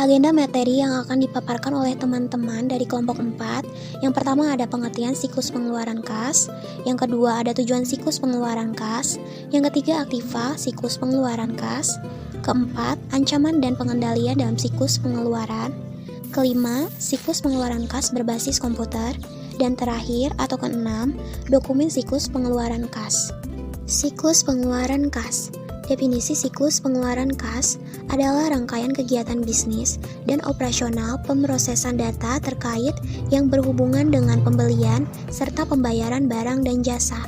Agenda materi yang akan dipaparkan oleh teman-teman dari kelompok 4. Yang pertama ada pengertian siklus pengeluaran kas. Yang kedua ada tujuan siklus pengeluaran kas. Yang ketiga aktiva siklus pengeluaran kas. Keempat, ancaman dan pengendalian dalam siklus pengeluaran. Kelima, siklus pengeluaran kas berbasis komputer. Dan terakhir atau keenam, dokumen siklus pengeluaran kas. Siklus pengeluaran kas. Definisi siklus pengeluaran kas adalah rangkaian kegiatan bisnis dan operasional pemrosesan data terkait yang berhubungan dengan pembelian serta pembayaran barang dan jasa.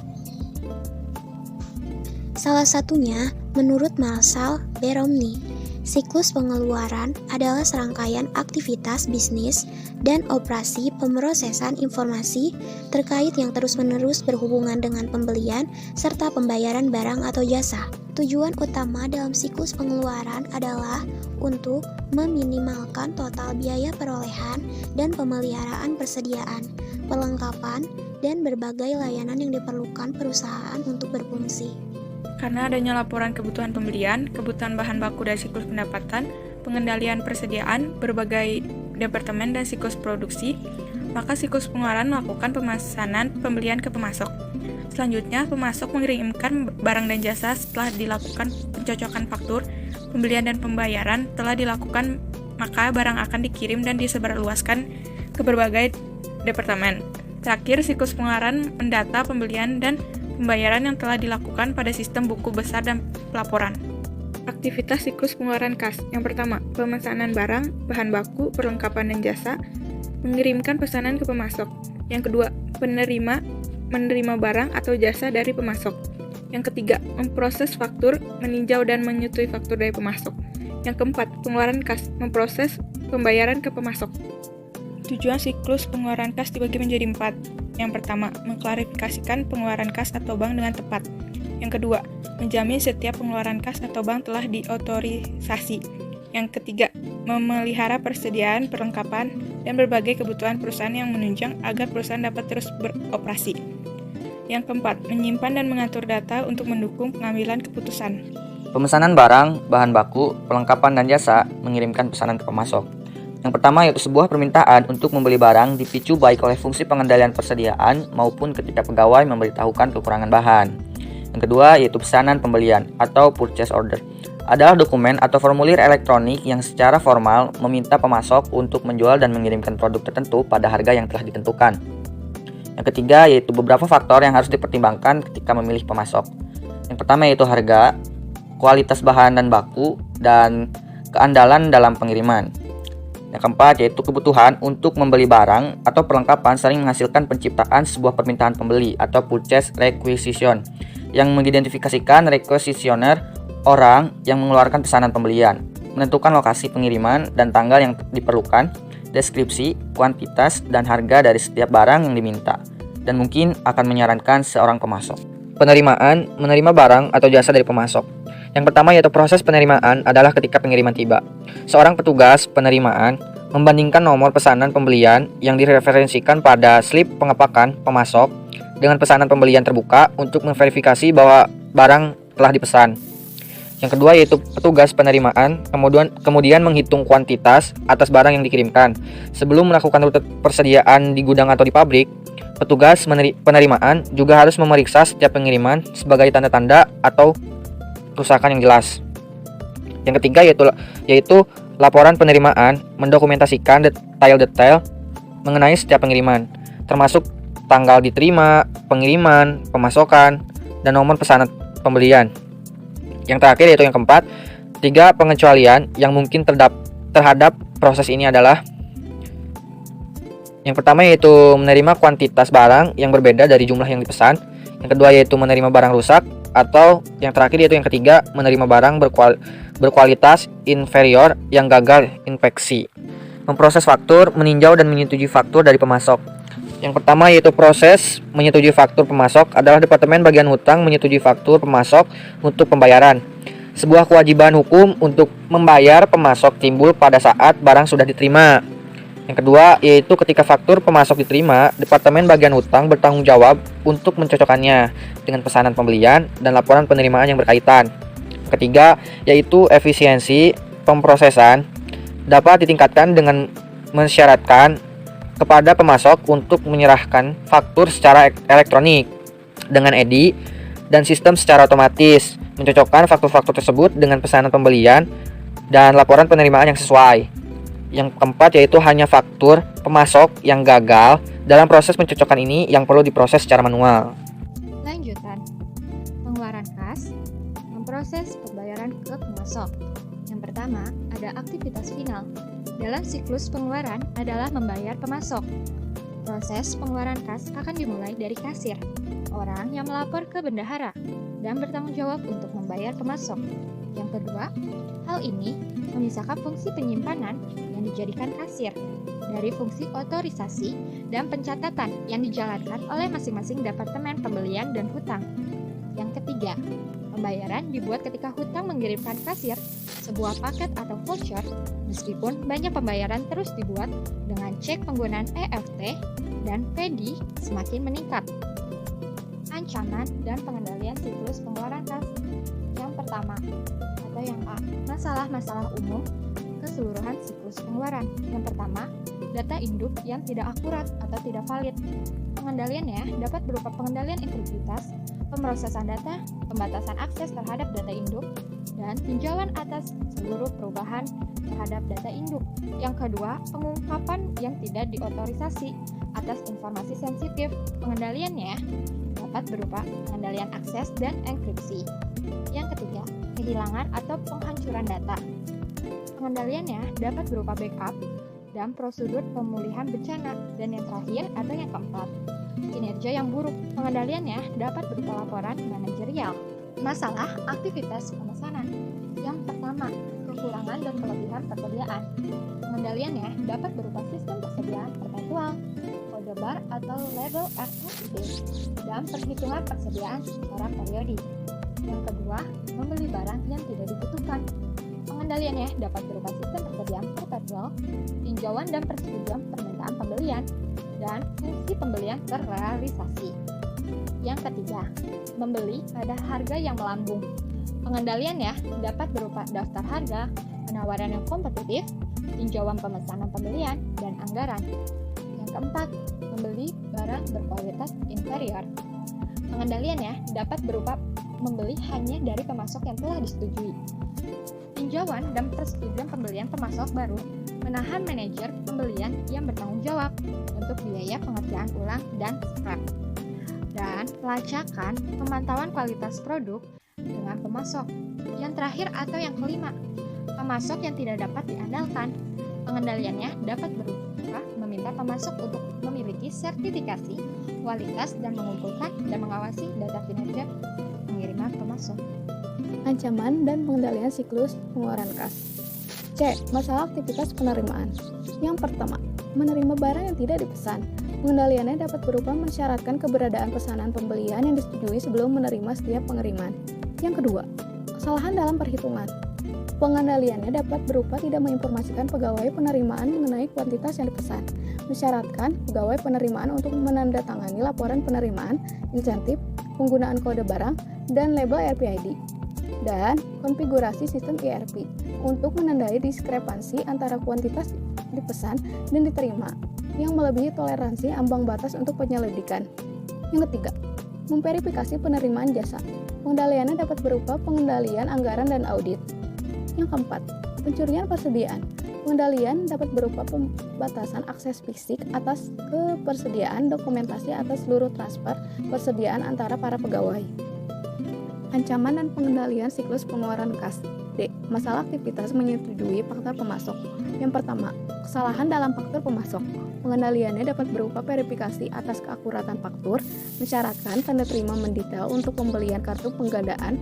Salah satunya, menurut Marshall Beromny, siklus pengeluaran adalah serangkaian aktivitas bisnis dan operasi pemrosesan informasi terkait yang terus-menerus berhubungan dengan pembelian serta pembayaran barang atau jasa. Tujuan utama dalam siklus pengeluaran adalah untuk meminimalkan total biaya perolehan dan pemeliharaan persediaan, perlengkapan, dan berbagai layanan yang diperlukan perusahaan untuk berfungsi. Karena adanya laporan kebutuhan pembelian, kebutuhan bahan baku dan siklus pendapatan, pengendalian persediaan, berbagai departemen dan siklus produksi, maka siklus pengeluaran melakukan pemesanan pembelian ke pemasok. Selanjutnya, pemasok mengirimkan barang dan jasa setelah dilakukan pencocokan faktur, pembelian dan pembayaran telah dilakukan, maka barang akan dikirim dan disebarluaskan ke berbagai departemen. Terakhir, siklus pengeluaran mendata pembelian dan pembayaran yang telah dilakukan pada sistem buku besar dan pelaporan. Aktivitas siklus pengeluaran kas. Yang pertama, pemesanan barang, bahan baku, perlengkapan dan jasa, mengirimkan pesanan ke pemasok. Yang kedua, menerima barang atau jasa dari pemasok. Yang ketiga, memproses faktur, meninjau dan menyetujui faktur dari pemasok. Yang keempat, pengeluaran kas, memproses pembayaran ke pemasok. Tujuan siklus pengeluaran kas dibagi menjadi 4. Yang pertama, mengklarifikasikan pengeluaran kas atau bank dengan tepat. Yang kedua, menjamin setiap pengeluaran kas atau bank telah diotorisasi. Yang ketiga, memelihara persediaan, perlengkapan, dan berbagai kebutuhan perusahaan yang menunjang agar perusahaan dapat terus beroperasi. Yang keempat, menyimpan dan mengatur data untuk mendukung pengambilan keputusan. Pemesanan barang, bahan baku, perlengkapan dan jasa, mengirimkan pesanan ke pemasok. Yang pertama yaitu sebuah permintaan untuk membeli barang dipicu baik oleh fungsi pengendalian persediaan maupun ketika pegawai memberitahukan kekurangan bahan. Yang kedua yaitu pesanan pembelian atau purchase order. Adalah dokumen atau formulir elektronik yang secara formal meminta pemasok untuk menjual dan mengirimkan produk tertentu pada harga yang telah ditentukan. Yang ketiga yaitu beberapa faktor yang harus dipertimbangkan ketika memilih pemasok. Yang pertama yaitu harga, kualitas bahan dan baku, dan keandalan dalam pengiriman. Yang keempat yaitu kebutuhan untuk membeli barang atau perlengkapan sering menghasilkan penciptaan sebuah permintaan pembeli atau purchase requisition yang mengidentifikasikan requisitioner orang yang mengeluarkan pesanan pembelian, menentukan lokasi pengiriman dan tanggal yang diperlukan, deskripsi, kuantitas, dan harga dari setiap barang yang diminta, dan mungkin akan menyarankan seorang pemasok. Penerimaan, menerima barang atau jasa dari pemasok. Yang pertama yaitu proses penerimaan adalah ketika pengiriman tiba. Seorang petugas penerimaan membandingkan nomor pesanan pembelian yang direferensikan pada slip pengepakan pemasok dengan pesanan pembelian terbuka untuk memverifikasi bahwa barang telah dipesan. Yang kedua yaitu petugas penerimaan kemudian menghitung kuantitas atas barang yang dikirimkan. Sebelum melakukan rute persediaan di gudang atau di pabrik, petugas penerimaan juga harus memeriksa setiap pengiriman sebagai tanda-tanda atau kerusakan yang jelas. Yang ketiga yaitu laporan penerimaan mendokumentasikan detail-detail mengenai setiap pengiriman, termasuk tanggal diterima, pengiriman, pemasokan, dan nomor pesanan pembelian. Yang terakhir yaitu yang keempat, 3 pengecualian yang mungkin terhadap proses ini adalah yang pertama yaitu menerima kuantitas barang yang berbeda dari jumlah yang dipesan. Yang kedua yaitu menerima barang rusak, atau yang terakhir yaitu yang ketiga menerima barang berkualitas inferior yang gagal inspeksi. Memproses faktur, meninjau dan menyetujui faktur dari pemasok. Yang pertama yaitu proses menyetujui faktur pemasok adalah Departemen Bagian Hutang menyetujui faktur pemasok untuk pembayaran. Sebuah kewajiban hukum untuk membayar pemasok timbul pada saat barang sudah diterima. Yang kedua yaitu ketika faktur pemasok diterima, Departemen Bagian Hutang bertanggung jawab untuk mencocokkannya dengan pesanan pembelian dan laporan penerimaan yang berkaitan. Ketiga yaitu efisiensi pemrosesan dapat ditingkatkan dengan mensyaratkan kepada pemasok untuk menyerahkan faktur secara elektronik dengan EDI dan sistem secara otomatis, mencocokkan faktur-faktur tersebut dengan pesanan pembelian dan laporan penerimaan yang sesuai. Yang keempat yaitu hanya faktur pemasok yang gagal dalam proses pencocokkan ini yang perlu diproses secara manual. Lanjutan, pengeluaran kas, memproses pembayaran ke pemasok. Yang pertama, ada aktivitas final. Dalam siklus pengeluaran adalah membayar pemasok. Proses pengeluaran kas akan dimulai dari kasir, orang yang melapor ke bendahara, dan bertanggung jawab untuk membayar pemasok. Yang kedua, hal ini memisahkan fungsi penyimpanan yang dijadikan kasir dari fungsi otorisasi dan pencatatan yang dijalankan oleh masing-masing departemen pembelian dan hutang. Yang ketiga, pembayaran dibuat ketika hutang mengirimkan kasir sebuah paket atau voucher, meskipun banyak pembayaran terus dibuat dengan cek penggunaan EFT dan PEDI semakin meningkat. Ancaman dan pengendalian siklus pengeluaran kas. Yang pertama, atau yang A, masalah-masalah umum keseluruhan siklus pengeluaran. Yang pertama, data induk yang tidak akurat atau tidak valid. Pengendaliannya dapat berupa pengendalian integritas, pemrosesan data, pembatasan akses terhadap data induk, dan tinjauan atas seluruh perubahan terhadap data induk. Yang kedua, pengungkapan yang tidak diotorisasi atas informasi sensitif. Pengendaliannya dapat berupa pengendalian akses dan enkripsi. Yang ketiga, kehilangan atau penghancuran data. Pengendaliannya dapat berupa backup dan prosedur pemulihan bencana. Dan yang terakhir atau yang keempat, kinerja yang buruk. Pengendaliannya dapat berupa laporan manajerial. Masalah aktivitas pemesanan. Yang pertama, kekurangan dan kelebihan persediaan. Pengendaliannya dapat berupa sistem persediaan perpetual, kode bar atau label RFID, dan perhitungan persediaan secara periodik. Yang kedua, membeli barang yang tidak dibutuhkan. Pengendaliannya dapat berupa sistem persediaan perpetual, tinjauan dan persetujuan permintaan pembelian, dan fungsi pembelian terrealisasi. Yang ketiga, membeli pada harga yang melambung. Pengendaliannya dapat berupa daftar harga, penawaran yang kompetitif, tinjauan pemesanan pembelian, dan anggaran. Yang keempat, membeli barang berkualitas inferior. Pengendaliannya dapat berupa membeli hanya dari pemasok yang telah disetujui. Tinjauan dan persetujuan pembelian pemasok baru menahan manajer pembelian yang bertanggung jawab untuk biaya pengerjaan ulang dan scrap. Dan pelacakan pemantauan kualitas produk dengan pemasok. Yang terakhir atau yang kelima, pemasok yang tidak dapat diandalkan. Pengendaliannya dapat berupa meminta pemasok untuk memiliki sertifikasi kualitas dan mengumpulkan dan mengawasi data kinerja pengiriman pemasok. Ancaman dan pengendalian siklus pengeluaran kas. C. Masalah aktivitas penerimaan. Yang pertama, menerima barang yang tidak dipesan. Pengendaliannya dapat berupa mensyaratkan keberadaan pesanan pembelian yang disetujui sebelum menerima setiap pengiriman. Yang kedua, kesalahan dalam perhitungan. Pengendaliannya dapat berupa tidak menginformasikan pegawai penerimaan mengenai kuantitas yang dipesan, mensyaratkan pegawai penerimaan untuk menandatangani laporan penerimaan, insentif, penggunaan kode barang, dan label RFID, dan konfigurasi sistem ERP untuk menandai diskrepansi antara kuantitas dipesan dan diterima yang melebihi toleransi ambang batas untuk penyelidikan. Yang ketiga, memverifikasi penerimaan jasa. Pengendaliannya dapat berupa pengendalian anggaran dan audit. Yang keempat, pencurian persediaan. Pengendalian dapat berupa pembatasan akses fisik atas kepersediaan dokumentasi atas seluruh transfer persediaan antara para pegawai. Ancaman dan pengendalian siklus pengeluaran kas. D. Masalah aktivitas menyetujui faktur pemasok. Yang pertama, kesalahan dalam faktur pemasok. Pengendaliannya dapat berupa verifikasi atas keakuratan faktur, mensyaratkan tanda terima mendetail untuk pembelian kartu penggandaan,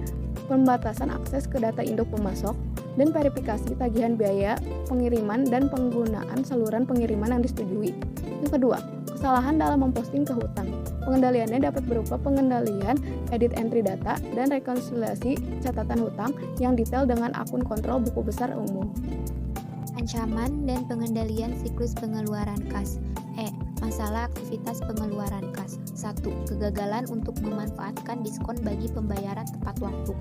pembatasan akses ke data induk pemasok, dan verifikasi tagihan biaya pengiriman dan penggunaan saluran pengiriman yang disetujui. Yang kedua, kesalahan dalam memposting ke hutang. Pengendaliannya dapat berupa pengendalian edit entry data dan rekonsiliasi catatan hutang yang detail dengan akun kontrol buku besar umum. Ancaman dan pengendalian siklus pengeluaran kas. E. Masalah aktivitas pengeluaran kas. 1. Kegagalan untuk memanfaatkan diskon bagi pembayaran tepat waktu.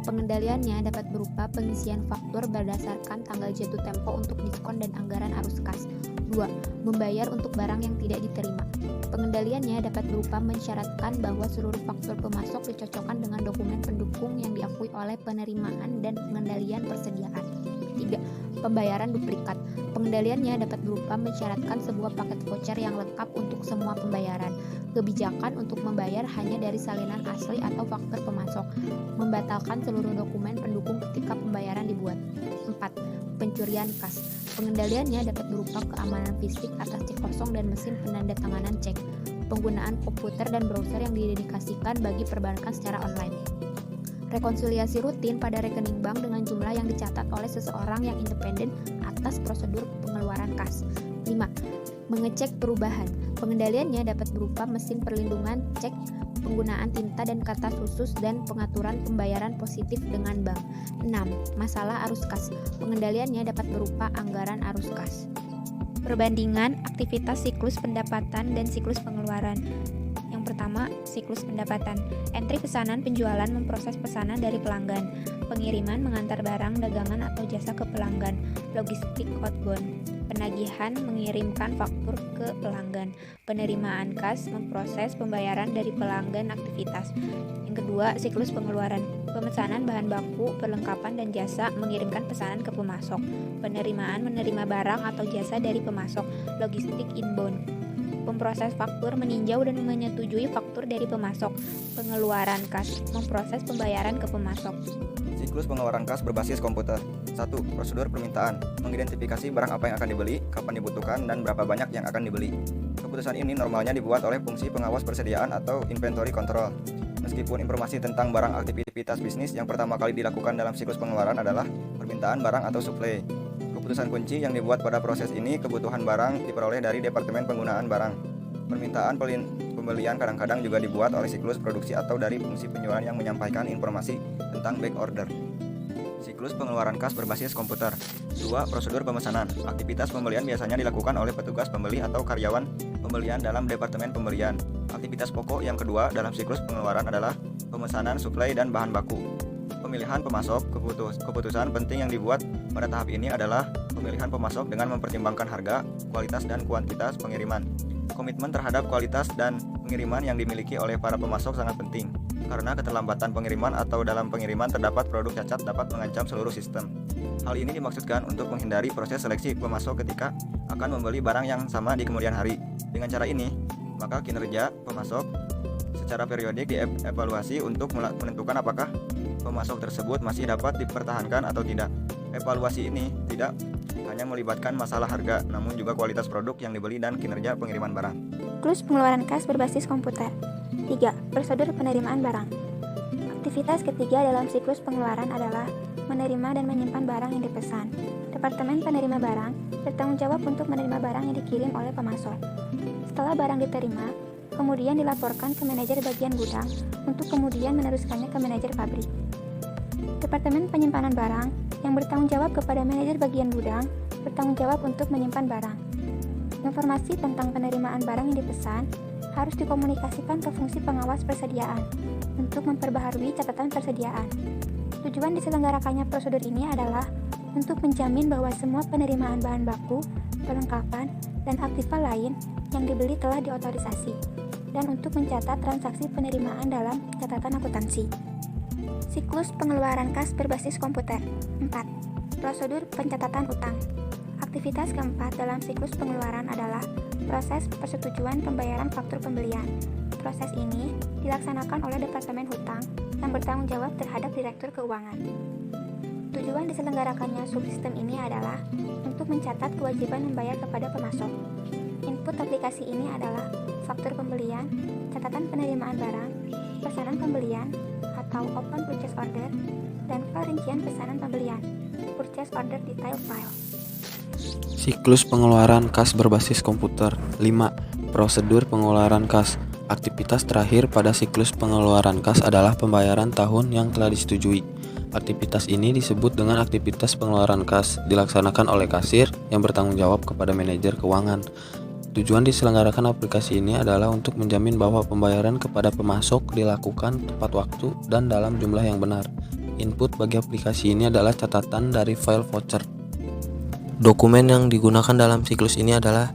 Pengendaliannya dapat berupa pengisian faktur berdasarkan tanggal jatuh tempo untuk diskon dan anggaran arus kas. 2. Membayar untuk barang yang tidak diterima. Pengendaliannya dapat berupa mensyaratkan bahwa seluruh faktur pemasok dicocokkan dengan dokumen pendukung yang diakui oleh penerimaan dan pengendalian persediaan. 3. Pembayaran duplikat. Pengendaliannya dapat berupa mensyaratkan sebuah paket voucher yang lengkap untuk semua pembayaran. Kebijakan untuk membayar hanya dari salinan asli atau faktur pemasok. Membatalkan seluruh dokumen pendukung ketika pembayaran dibuat. 4. Pencurian kas. Pengendaliannya dapat berupa keamanan fisik atas cek kosong dan mesin penandatanganan cek. Penggunaan komputer dan browser yang didedikasikan bagi perbankan secara online. Rekonsiliasi rutin pada rekening bank dengan jumlah yang dicatat oleh seseorang yang independen atas prosedur pengeluaran kas. 5. Mengecek perubahan. Pengendaliannya dapat berupa mesin perlindungan cek, penggunaan tinta dan kertas khusus, dan pengaturan pembayaran positif dengan bank. 6. Masalah arus kas. Pengendaliannya dapat berupa anggaran arus kas. Perbandingan aktivitas siklus pendapatan dan siklus pengeluaran. Yang pertama, siklus pendapatan. Entry pesanan penjualan memproses pesanan dari pelanggan. Pengiriman mengantar barang, dagangan atau jasa ke pelanggan. Logistik outbound. Penagihan mengirimkan faktur ke pelanggan. Penerimaan kas memproses pembayaran dari pelanggan aktivitas. Yang kedua, siklus pengeluaran. Pemesanan bahan baku, perlengkapan dan jasa mengirimkan pesanan ke pemasok. Penerimaan menerima barang atau jasa dari pemasok. Logistik inbound. Pemproses faktur meninjau dan menyetujui faktur dari pemasok. Pengeluaran kas memproses pembayaran ke pemasok. Siklus pengeluaran kas berbasis komputer. 1. Prosedur permintaan. Mengidentifikasi barang apa yang akan dibeli, kapan dibutuhkan, dan berapa banyak yang akan dibeli. Keputusan ini normalnya dibuat oleh fungsi pengawas persediaan atau inventory control. Meskipun informasi tentang barang aktivitas bisnis yang pertama kali dilakukan dalam siklus pengeluaran adalah permintaan barang atau supply. Keputusan kunci yang dibuat pada proses ini kebutuhan barang diperoleh dari Departemen Penggunaan Barang. Permintaan pembelian kadang-kadang juga dibuat oleh siklus produksi atau dari fungsi penjualan yang menyampaikan informasi tentang back order. Siklus pengeluaran kas berbasis komputer. 2. Prosedur pemesanan. Aktivitas pembelian biasanya dilakukan oleh petugas pembeli atau karyawan pembelian dalam Departemen Pembelian. Aktivitas pokok yang kedua dalam siklus pengeluaran adalah pemesanan suplai dan bahan baku. Pemilihan pemasok. Keputusan penting yang dibuat pada tahap ini adalah pemilihan pemasok dengan mempertimbangkan harga, kualitas, dan kuantitas pengiriman. Komitmen terhadap kualitas dan pengiriman yang dimiliki oleh para pemasok sangat penting, karena keterlambatan pengiriman atau dalam pengiriman terdapat produk cacat dapat mengancam seluruh sistem. Hal ini dimaksudkan untuk menghindari proses seleksi pemasok ketika akan membeli barang yang sama di kemudian hari. Dengan cara ini, maka kinerja pemasok secara periodik dievaluasi untuk menentukan apakah pemasok tersebut masih dapat dipertahankan atau tidak. Evaluasi ini tidak hanya melibatkan masalah harga, namun juga kualitas produk yang dibeli dan kinerja pengiriman barang. Siklus pengeluaran kas berbasis komputer. 3. Prosedur penerimaan barang. Aktivitas ketiga dalam siklus pengeluaran adalah menerima dan menyimpan barang yang dipesan. Departemen penerima barang bertanggung jawab untuk menerima barang yang dikirim oleh pemasok. Setelah barang diterima, kemudian dilaporkan ke manajer bagian gudang untuk kemudian meneruskannya ke manajer pabrik. Departemen penyimpanan barang yang bertanggung jawab kepada manajer bagian gudang bertanggung jawab untuk menyimpan barang. Informasi tentang penerimaan barang yang dipesan harus dikomunikasikan ke fungsi pengawas persediaan untuk memperbaharui catatan persediaan. Tujuan diselenggarakannya prosedur ini adalah untuk menjamin bahwa semua penerimaan bahan baku, perlengkapan, dan aktiva lain yang dibeli telah diotorisasi, dan untuk mencatat transaksi penerimaan dalam catatan akuntansi. Siklus pengeluaran kas berbasis komputer. 4. Prosedur pencatatan utang. Aktivitas keempat dalam siklus pengeluaran adalah proses persetujuan pembayaran faktur pembelian. Proses ini dilaksanakan oleh Departemen Hutang yang bertanggung jawab terhadap Direktur Keuangan. Tujuan diselenggarakannya subsistem ini adalah untuk mencatat kewajiban membayar kepada pemasok. Input aplikasi ini adalah faktur pembelian, catatan penerimaan barang, pesanan pembelian atau open purchase order, dan file rincian pesanan pembelian, purchase order detail file. Siklus pengeluaran kas berbasis komputer. 5. Prosedur pengeluaran kas. Aktivitas terakhir pada siklus pengeluaran kas adalah pembayaran tahun yang telah disetujui. Aktivitas ini disebut dengan aktivitas pengeluaran kas, dilaksanakan oleh kasir yang bertanggung jawab kepada manajer keuangan. Tujuan diselenggarakan aplikasi ini adalah untuk menjamin bahwa pembayaran kepada pemasok dilakukan tepat waktu dan dalam jumlah yang benar. Input bagi aplikasi ini adalah catatan dari file voucher. Dokumen yang digunakan dalam siklus ini adalah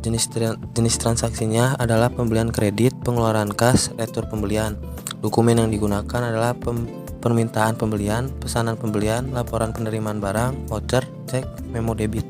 jenis transaksinya adalah pembelian kredit, pengeluaran kas, retur pembelian. Dokumen yang digunakan adalah permintaan pembelian, pesanan pembelian, laporan penerimaan barang, voucher, cek, memo debit.